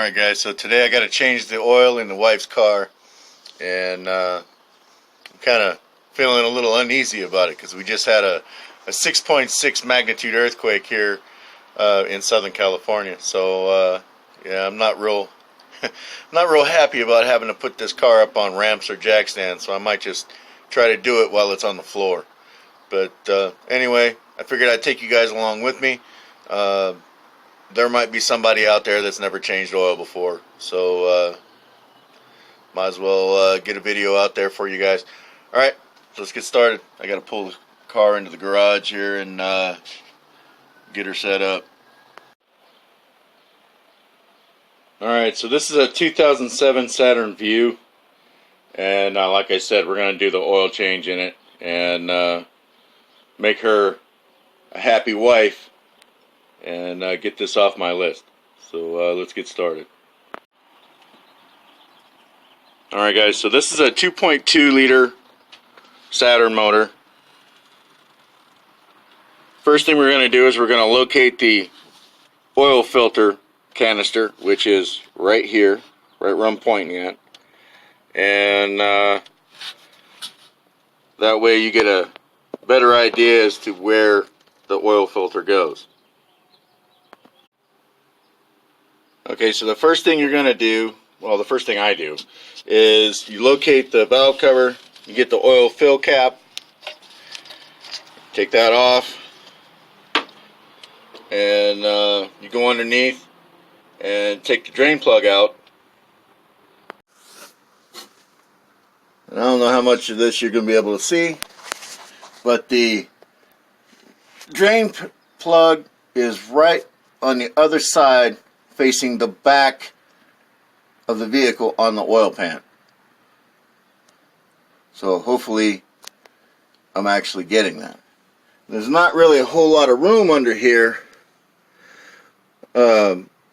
Alright guys, so today I got to change the oil in the wife's car, and I'm kind of feeling a little uneasy about it because we just had a 6.6 magnitude earthquake here in Southern California. So yeah, I'm not real happy about having to put this car up on ramps or jack stands, so I might just try to do it while it's on the floor. But anyway, I figured I'd take you guys along with me. There might be somebody out there that's never changed oil before, so might as well get a video out there for you guys. Alright, so let's get started. I gotta pull the car into the garage here and get her set up. Alright, so this is a 2007 Saturn Vue, and like I said, we're gonna do the oil change in it and make her a happy wife and get this off my list. So let's get started. Alright guys, so this is a 2.2 liter Saturn motor. First thing we're going to do is we're going to locate the oil filter canister, which is right here, right where I'm pointing at. And that way you get a better idea as to where the oil filter goes. Okay, so the first thing you're going to do, well, the first thing I do, is you locate the valve cover, you get the oil fill cap, take that off, and you go underneath and take the drain plug out. And I don't know how much of this you're going to be able to see, but the drain plug is right on the other side, facing the back of the vehicle on the oil pan. So hopefully I'm actually getting that. There's not really a whole lot of room under here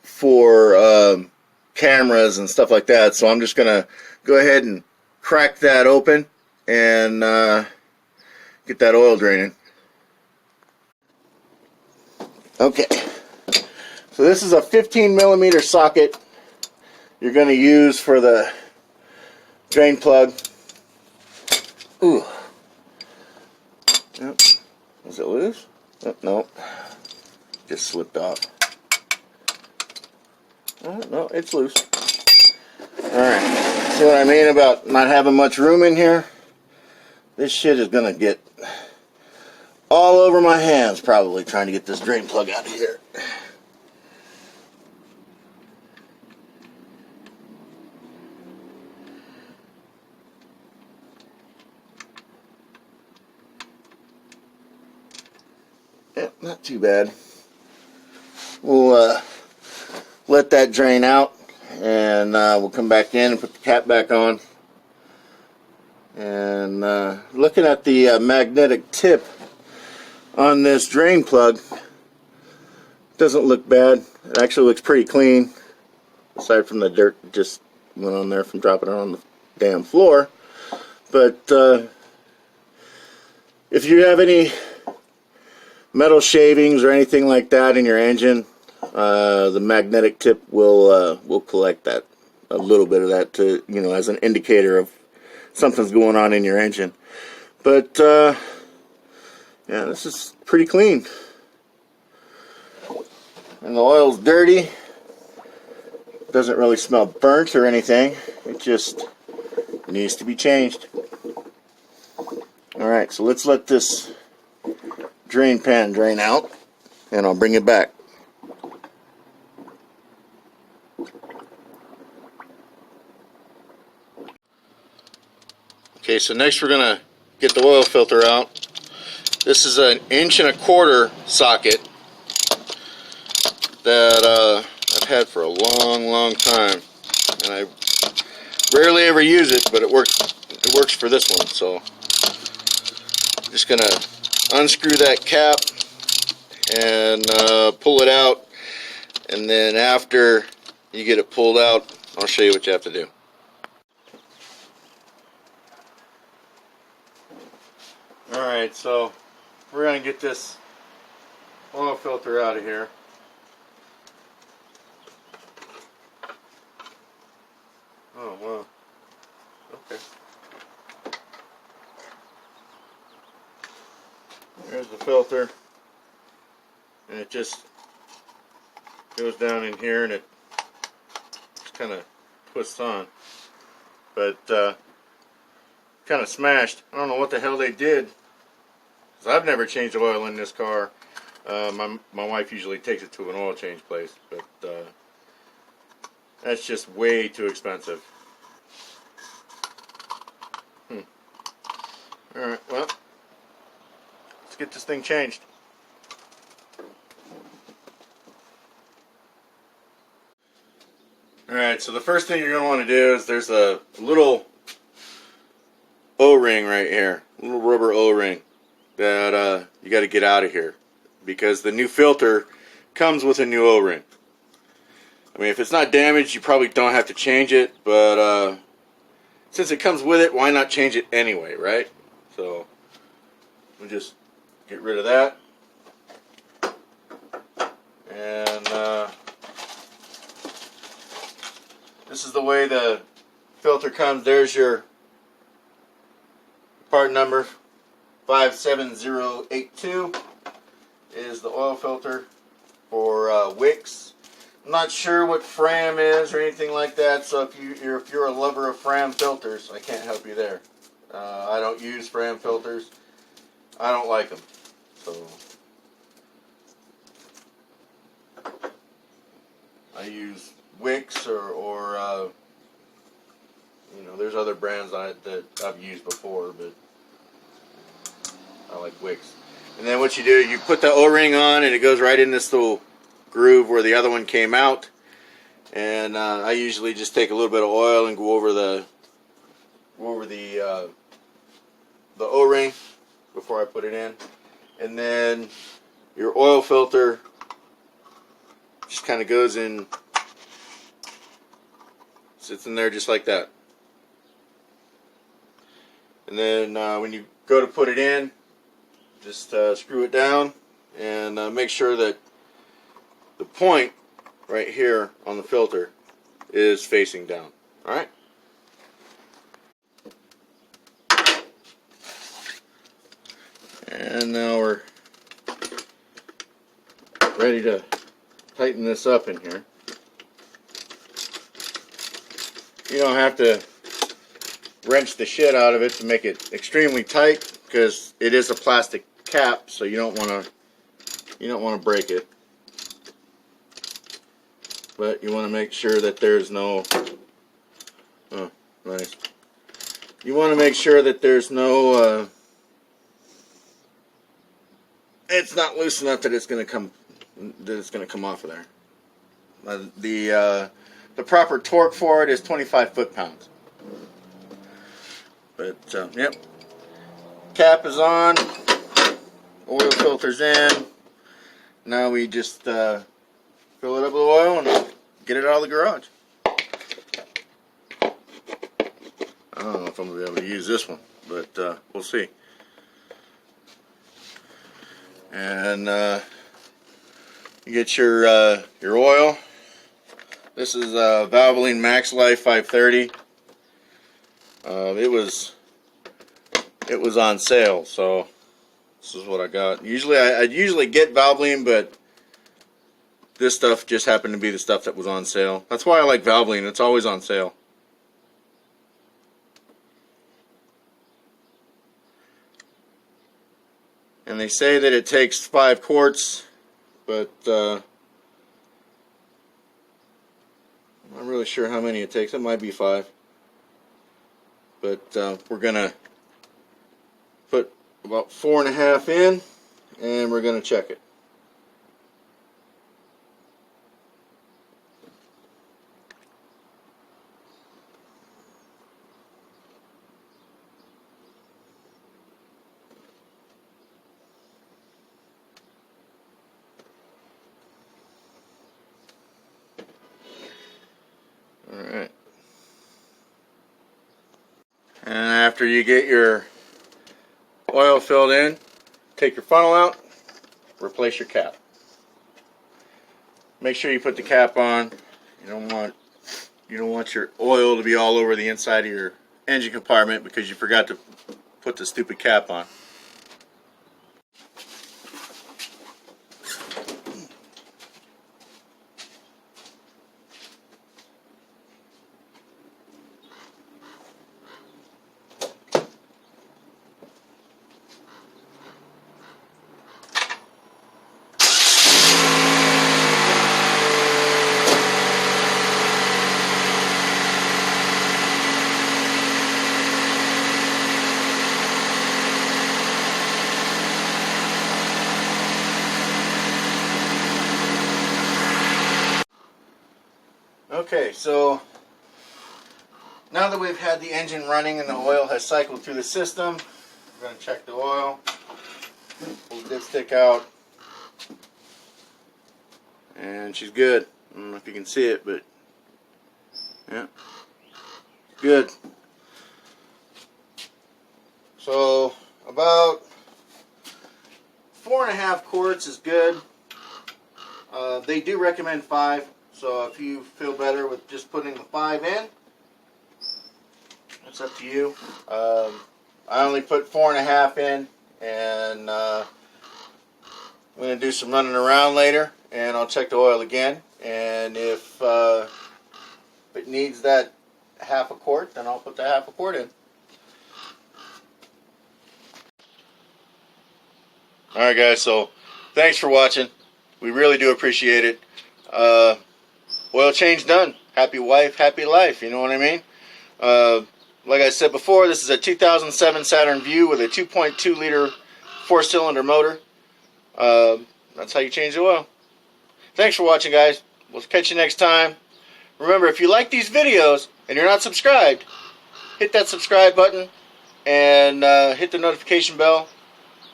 for cameras and stuff like that, so I'm just gonna go ahead and crack that open and get that oil draining. Okay, so this is a 15mm socket you're going to use for the drain plug. Ooh. Yep. Is it loose? Oh, no. Just slipped off. Oh, no, it's loose. Alright. See what I mean about not having much room in here? This shit is going to get all over my hands probably trying to get this drain plug out of here. Yeah, not too bad. We'll let that drain out, and we'll come back in and put the cap back on. And looking at the magnetic tip on this drain plug, doesn't look bad. It actually looks pretty clean, aside from the dirt that just went on there from dropping it on the damn floor. But if you have any metal shavings or anything like that in your engine, the magnetic tip will collect that, a little bit of that, to, you know, as an indicator of something's going on in your engine. But yeah, this is pretty clean, and the oil's dirty. Doesn't really smell burnt or anything. It just needs to be changed. Alright, so let's let this drain pan drain out, and I'll bring it back. Okay, so next we're going to get the oil filter out. This is an 1.25" socket that I've had for a long time, and I rarely ever use it, but it works for this one. So I'm just going to unscrew that cap and pull it out, and then after you get it pulled out, I'll show you what you have to do. Alright, so we're going to get this oil filter out of here. Oh, wow. Okay. There's the filter. And it just goes down in here and it just kind of twists on. But kind of smashed. I don't know what the hell they did. 'Cause I've never changed oil in this car. My wife usually takes it to an oil change place. But that's just way too expensive. Alright, well, let's get this thing changed. Alright, so the first thing you're going to want to do is there's a little O-ring right here, a little rubber O-ring that you got to get out of here because the new filter comes with a new O-ring. I mean, if it's not damaged, you probably don't have to change it, but since it comes with it, why not change it anyway, right? So we'll just get rid of that. And this is the way the filter comes. There's your part number 57082 is the oil filter for Wicks. I'm not sure what Fram is or anything like that, so if you're a lover of Fram filters, I can't help you there. I don't use Fram filters. I don't like them. So I use Wicks or you know, there's other brands that I've used before, but I like Wicks. And then what you do, you put the O-ring on and it goes right in this little groove where the other one came out. And I usually just take a little bit of oil and go over the O-ring before I put it in. And then your oil filter just kind of goes in, sits in there just like that. And then when you go to put it in, just screw it down and make sure that the point right here on the filter is facing down. Alright? And now we're ready to tighten this up in here. You don't have to wrench the shit out of it to make it extremely tight because it is a plastic cap, so you don't want to break it. But you want to make sure that there's no nice. You want to make sure that there's no it's not loose enough that it's going to come off of there. The proper torque for it is 25 foot-pounds. But yep, cap is on, oil filter's in. Now we just fill it up with oil and get it out of the garage. I don't know if I'm going to be able to use this one, but we'll see. And you get your oil. This is Valvoline Max Life 530. It was on sale, so this is what I got. Usually I'd usually get Valvoline, but this stuff just happened to be the stuff that was on sale. That's why I like Valvoline. It's always on sale. And they say that it takes 5 quarts, but I'm not really sure how many it takes. It might be 5. But we're going to put about 4.5 in, and we're going to check it. Alright. And after you get your oil filled in, take your funnel out, replace your cap. Make sure you put the cap on. You don't want You don't want your oil to be all over the inside of your engine compartment because you forgot to put the stupid cap on. Okay, so now that we've had the engine running and the oil has cycled through the system, we're going to check the oil, pull the dipstick out, and she's good. I don't know if you can see it, but yeah, good. So about 4.5 quarts is good. They do recommend 5. So if you feel better with just putting the 5 in, it's up to you. I only put 4.5 in, and I'm going to do some running around later, and I'll check the oil again. And if it needs that 1/2 quart, then I'll put the 1/2 quart in. Alright guys, so thanks for watching. We really do appreciate it. Oil change done. Happy wife, happy life. You know what I mean? Like I said before, this is a 2007 Saturn Vue with a 2.2 liter 4-cylinder motor. That's how you change the oil. Thanks for watching, guys. We'll catch you next time. Remember, if you like these videos and you're not subscribed, hit that subscribe button and hit the notification bell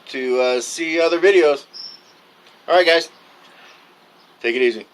to see other videos. Alright guys, take it easy.